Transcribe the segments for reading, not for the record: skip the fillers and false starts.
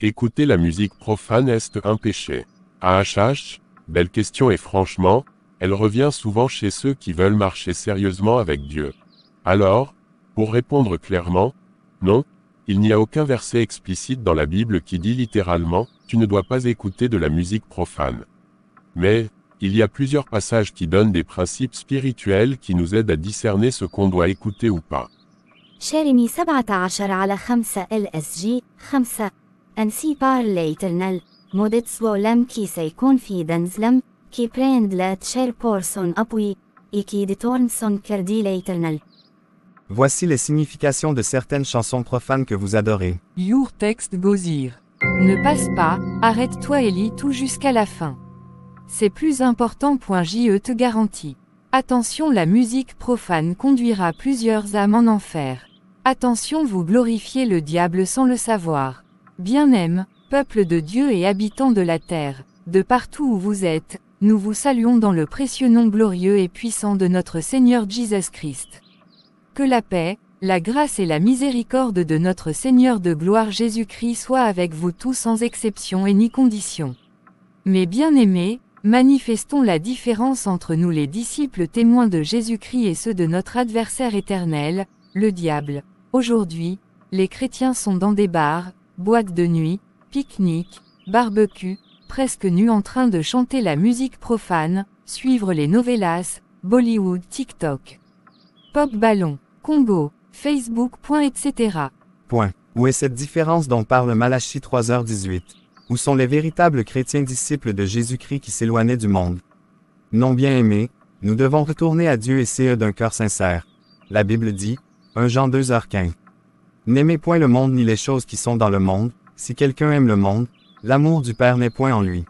Écouter la musique profane est un péché. AHH, belle question et franchement, elle revient souvent chez ceux qui veulent marcher sérieusement avec Dieu. Alors, pour répondre clairement, non, il n'y a aucun verset explicite dans la Bible qui dit littéralement « Tu ne dois pas écouter de la musique profane ». Mais, il y a plusieurs passages qui donnent des principes spirituels qui nous aident à discerner ce qu'on doit écouter ou pas. شيرمي 17/5 LSG 5 أنسي بار ليترنال مودتس ولم كي سيكون في دنزلم كي بريند لا تشير بورسون أبوي إكي ديتورنسون كردي ليترنال. Voici les significations de certaines chansons profanes que vous adorez. Your texte Gozir. Ne passe pas, arrête-toi et lis tout jusqu'à la fin. C'est plus important. Je te garantis. Attention, la musique profane conduira plusieurs âmes en enfer. Attention, vous glorifiez le diable sans le savoir. Bien-aime, peuple de Dieu et habitants de la terre, de partout où vous êtes, nous vous saluons dans le précieux nom glorieux et puissant de notre Seigneur Jésus-Christ. Que la paix, la grâce et la miséricorde de notre Seigneur de gloire Jésus-Christ soient avec vous tous sans exception et ni condition. Mes bien-aimés, manifestons la différence entre nous les disciples témoins de Jésus-Christ et ceux de notre adversaire éternel, le diable. Aujourd'hui, les chrétiens sont dans des bars, boîtes de nuit, pique-niques, barbecues, presque nus en train de chanter la musique profane, suivre les novellas, Bollywood, TikTok, Pop Ballon, Congo, Facebook. Etc. Point. Où est cette différence dont parle Malachie 3h18? Où sont les véritables chrétiens disciples de Jésus-Christ qui s'éloignaient du monde? Non, bien aimés, nous devons retourner à Dieu et c'est d'un cœur sincère. La Bible dit, 1 Jean 2h15. N'aimez point le monde ni les choses qui sont dans le monde, si quelqu'un aime le monde, l'amour du Père n'est point en lui.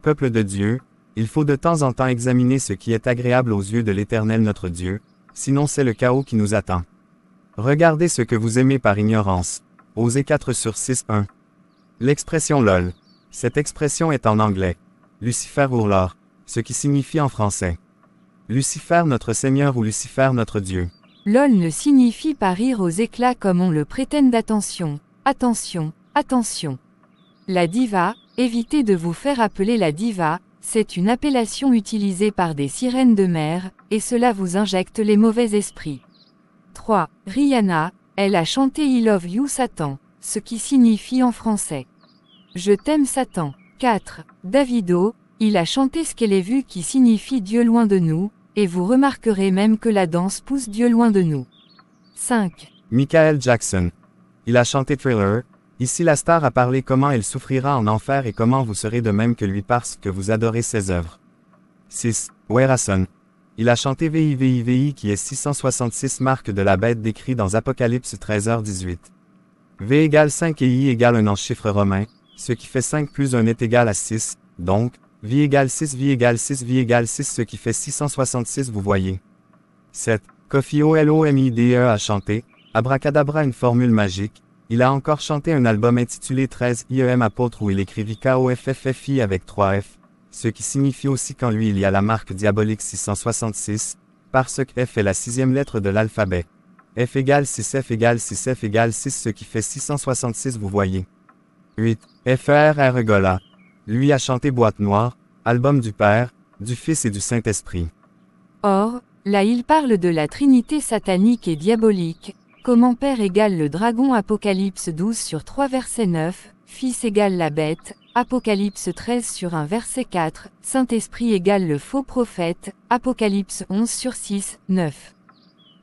Peuple de Dieu, il faut de temps en temps examiner ce qui est agréable aux yeux de l'Éternel notre Dieu, sinon c'est le chaos qui nous attend. Regardez ce que vous aimez par ignorance. Osée 4/6-1. L'expression LOL. Cette expression est en anglais. Lucifer hurleur, ce qui signifie en français Lucifer notre Seigneur ou Lucifer notre Dieu. LOL ne signifie pas rire aux éclats comme on le prétend. Attention, attention, attention. La diva, évitez de vous faire appeler la diva, c'est une appellation utilisée par des sirènes de mer, et cela vous injecte les mauvais esprits. 3. Rihanna, elle a chanté I Love You Satan, ce qui signifie en français Je t'aime Satan. 4. Davido, il a chanté Ce qu'elle est vue qui signifie Dieu loin de nous, et vous remarquerez même que la danse pousse Dieu loin de nous. 5. Michael Jackson. Il a chanté Thriller. Ici la star a parlé comment elle souffrira en enfer et comment vous serez de même que lui parce que vous adorez ses œuvres. 6. Werason. Il a chanté VIVIVI qui est 666 marques de la bête décrit dans Apocalypse 13h18. V égale 5 et I égale un en chiffre romain, ce qui fait 5 plus 1 est égal à 6, donc, V égale 6, V égale 6, V égale 6 ce qui fait 666 vous voyez. 7. Kofi Olomide a chanté, Abracadabra une formule magique, il a encore chanté un album intitulé 13 IEM apôtre où il écrivit KOFFFI avec 3 F, ce qui signifie aussi qu'en lui il y a la marque diabolique 666, parce que F est la 6e lettre de l'alphabet. F égale 6, F égale 6, F égale 6 ce qui fait 666 vous voyez. 8. FERR Gola. Lui a chanté Boîte Noire, album du Père, du Fils et du Saint-Esprit. Or, là il parle de la Trinité satanique et diabolique, comment Père égale le dragon Apocalypse 12/3 verset 9, Fils égale la bête, Apocalypse 13/1 verset 4, Saint-Esprit égale le faux prophète, Apocalypse 11/6-9.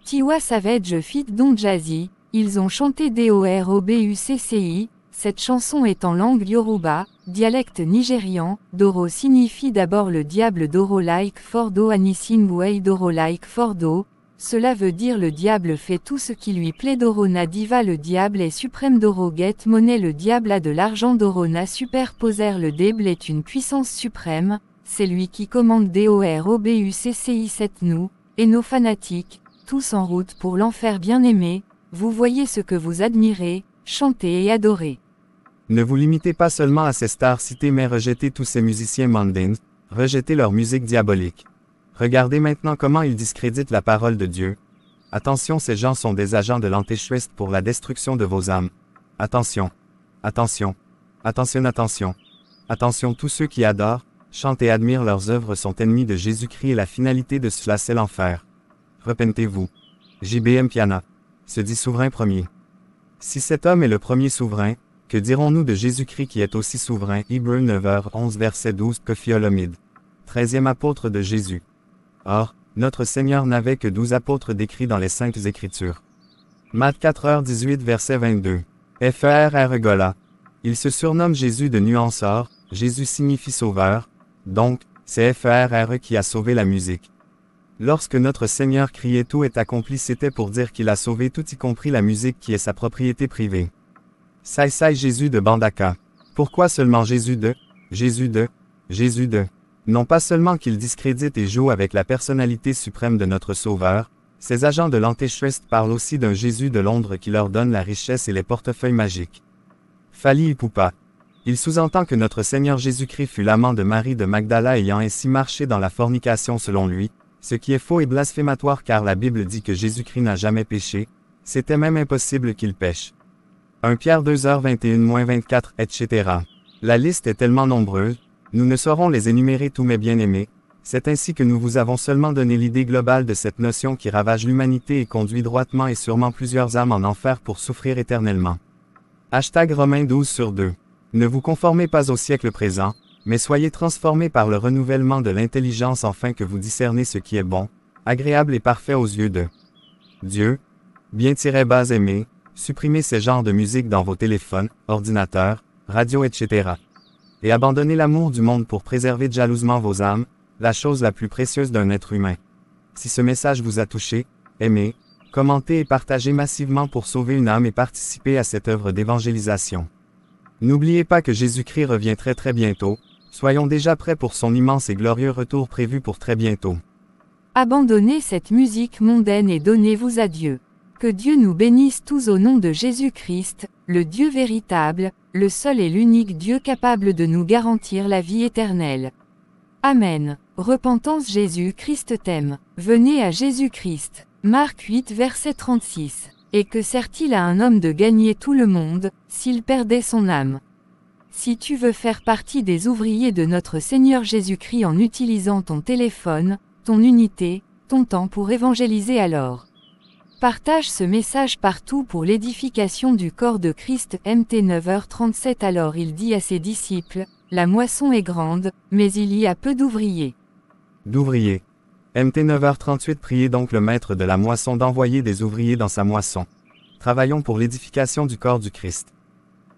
Tiwa Savage fit Don Jazzy, ils ont chanté DOROBUCCI, cette chanson est en langue Yoruba, dialecte nigérian, Doro signifie d'abord le diable Doro like Fordo Anything Way Doro like Fordo, cela veut dire le diable fait tout ce qui lui plaît Dorona diva le diable est suprême Doro get monnaie le diable a de l'argent Dorona superposer le diable est une puissance suprême, c'est lui qui commande DOROBUCCI 7 nous, et nos fanatiques, tous en route pour l'enfer bien-aimé, vous voyez ce que vous admirez, chantez et adorez. Ne vous limitez pas seulement à ces stars citées mais rejetez tous ces musiciens mondains, rejetez leur musique diabolique. Regardez maintenant comment ils discréditent la parole de Dieu. Attention, ces gens sont des agents de l'Antéchrist pour la destruction de vos âmes. Attention. Attention. Attention, attention. Attention, tous ceux qui adorent, chantent et admirent leurs œuvres sont ennemis de Jésus-Christ et la finalité de cela c'est l'enfer. Repentez-vous. JBM Piana. Se dit souverain premier. Si cet homme est le premier souverain, que dirons-nous de Jésus-Christ qui est aussi souverain? Hébreux 9h11 verset 12 Kofi Olomide. 13e apôtre de Jésus. Or, notre Seigneur n'avait que 12 apôtres décrits dans les Saintes Écritures. Matthieu 4h18 verset 22. Frère Gola. Il se surnomme Jésus de nuanceur, Jésus signifie sauveur, donc, c'est Frère qui a sauvé la musique. Lorsque notre Seigneur criait tout est accompli c'était pour dire qu'il a sauvé tout y compris la musique qui est sa propriété privée. Sai Jésus de Bandaka. Pourquoi seulement Jésus de? Non pas seulement qu'il discrédite et joue avec la personnalité suprême de notre Sauveur, ces agents de l'Antéchrist parlent aussi d'un Jésus de Londres qui leur donne la richesse et les portefeuilles magiques. Fali Ipupa. Il sous-entend que notre Seigneur Jésus-Christ fut l'amant de Marie de Magdala ayant ainsi marché dans la fornication selon lui, ce qui est faux et blasphématoire car la Bible dit que Jésus-Christ n'a jamais péché, c'était même impossible qu'il pêche. 1 Pierre 2h21-24, etc. La liste est tellement nombreuse, nous ne saurons les énumérer tous mes bien-aimés, c'est ainsi que nous vous avons seulement donné l'idée globale de cette notion qui ravage l'humanité et conduit droitement et sûrement plusieurs âmes en enfer pour souffrir éternellement. Romains 12/2. Ne vous conformez pas au siècle présent, mais soyez transformés par le renouvellement de l'intelligence afin que vous discernez ce qui est bon, agréable et parfait aux yeux de Dieu. Bien-bas aimés, supprimez ces genres de musique dans vos téléphones, ordinateurs, radios etc. Et abandonnez l'amour du monde pour préserver jalousement vos âmes, la chose la plus précieuse d'un être humain. Si ce message vous a touché, aimez, commentez et partagez massivement pour sauver une âme et participer à cette œuvre d'évangélisation. N'oubliez pas que Jésus-Christ revient très très bientôt, soyons déjà prêts pour son immense et glorieux retour prévu pour très bientôt. Abandonnez cette musique mondaine et donnez-vous à Dieu. Que Dieu nous bénisse tous au nom de Jésus-Christ, le Dieu véritable, le seul et l'unique Dieu capable de nous garantir la vie éternelle. Amen. Repentance Jésus-Christ t'aime. Venez à Jésus-Christ. Marc 8 verset 36. Et que sert-il à un homme de gagner tout le monde, s'il perdait son âme? Si tu veux faire partie des ouvriers de notre Seigneur Jésus-Christ en utilisant ton téléphone, ton unité, ton temps pour évangéliser alors. Partage ce message partout pour l'édification du corps de Christ. MT 9h37. Alors il dit à ses disciples, la moisson est grande, mais il y a peu d'ouvriers. D'ouvriers. MT 9h38. Priez donc le maître de la moisson d'envoyer des ouvriers dans sa moisson. Travaillons pour l'édification du corps du Christ.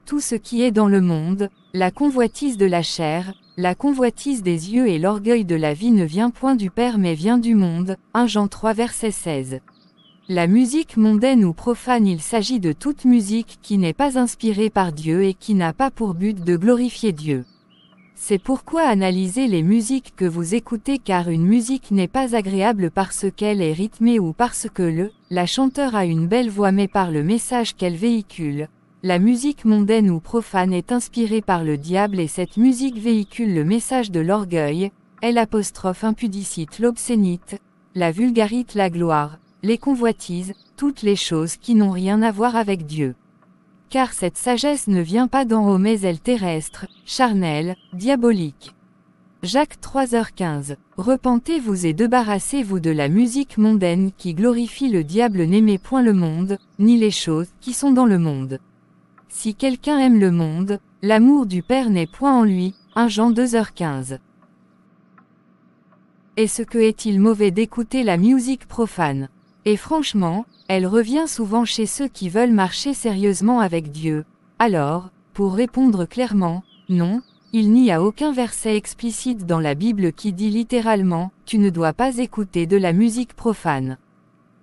Tout ce qui est dans le monde, la convoitise de la chair, la convoitise des yeux et l'orgueil de la vie ne vient point du Père mais vient du monde. 1 Jean 3 verset 16. La musique mondaine ou profane. Il s'agit de toute musique qui n'est pas inspirée par Dieu et qui n'a pas pour but de glorifier Dieu. C'est pourquoi analysez les musiques que vous écoutez car une musique n'est pas agréable parce qu'elle est rythmée ou parce que la chanteur a une belle voix mais par le message qu'elle véhicule. La musique mondaine ou profane est inspirée par le diable et cette musique véhicule le message de l'orgueil, impudicite l'obscénite, la vulgarite la gloire, les convoitises, toutes les choses qui n'ont rien à voir avec Dieu. Car cette sagesse ne vient pas d'en haut mais elle terrestre, charnelle, diabolique. Jacques 3h15. Repentez-vous et débarrassez-vous de la musique mondaine qui glorifie le diable. N'aimez point le monde, ni les choses qui sont dans le monde. Si quelqu'un aime le monde, l'amour du Père n'est point en lui. 1 Jean 2h15. Est-ce que est-il mauvais d'écouter la musique profane? Et franchement, elle revient souvent chez ceux qui veulent marcher sérieusement avec Dieu. Alors, pour répondre clairement, non, il n'y a aucun verset explicite dans la Bible qui dit littéralement, tu ne dois pas écouter de la musique profane.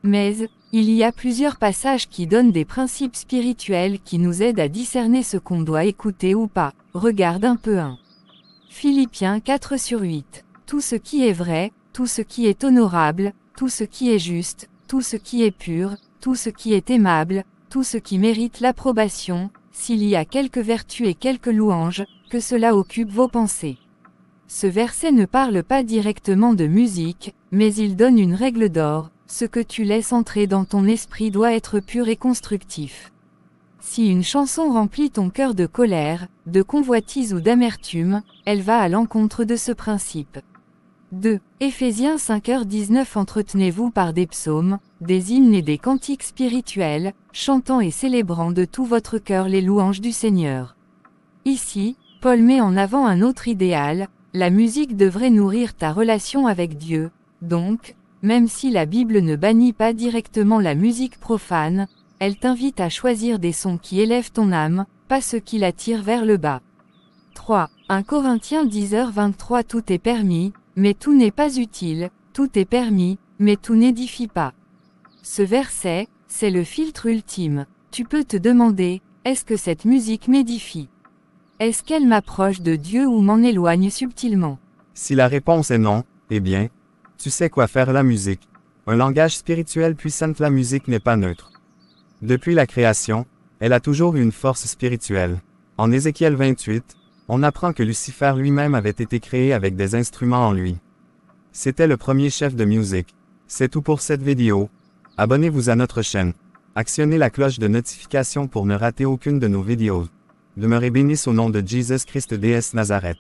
Mais, il y a plusieurs passages qui donnent des principes spirituels qui nous aident à discerner ce qu'on doit écouter ou pas. Regarde un peu 1. Philippiens 4/8. Tout ce qui est vrai, tout ce qui est honorable, tout ce qui est juste, tout ce qui est pur, tout ce qui est aimable, tout ce qui mérite l'approbation, s'il y a quelque vertu et quelque louange, que cela occupe vos pensées. Ce verset ne parle pas directement de musique, mais il donne une règle d'or, ce que tu laisses entrer dans ton esprit doit être pur et constructif. Si une chanson remplit ton cœur de colère, de convoitise ou d'amertume, elle va à l'encontre de ce principe. 2. Éphésiens 5h19 Entretenez-vous par des psaumes, des hymnes et des cantiques spirituels, chantant et célébrant de tout votre cœur les louanges du Seigneur. Ici, Paul met en avant un autre idéal, la musique devrait nourrir ta relation avec Dieu, donc, même si la Bible ne bannit pas directement la musique profane, elle t'invite à choisir des sons qui élèvent ton âme, pas ceux qui la tirent vers le bas. 3. 1 Corinthiens 10h23 Tout est permis, mais tout n'est pas utile, tout est permis, mais tout n'édifie pas. Ce verset, c'est le filtre ultime. Tu peux te demander, est-ce que cette musique m'édifie? Est-ce qu'elle m'approche de Dieu ou m'en éloigne subtilement? Si la réponse est non, eh bien, tu sais quoi faire la musique. Un langage spirituel puissant, la musique n'est pas neutre. Depuis la création, elle a toujours eu une force spirituelle. En Ézéchiel 28, on apprend que Lucifer lui-même avait été créé avec des instruments en lui. C'était le premier chef de musique. C'est tout pour cette vidéo. Abonnez-vous à notre chaîne. Actionnez la cloche de notification pour ne rater aucune de nos vidéos. Demeurez bénis au nom de Jesus Christ déesse Nazareth.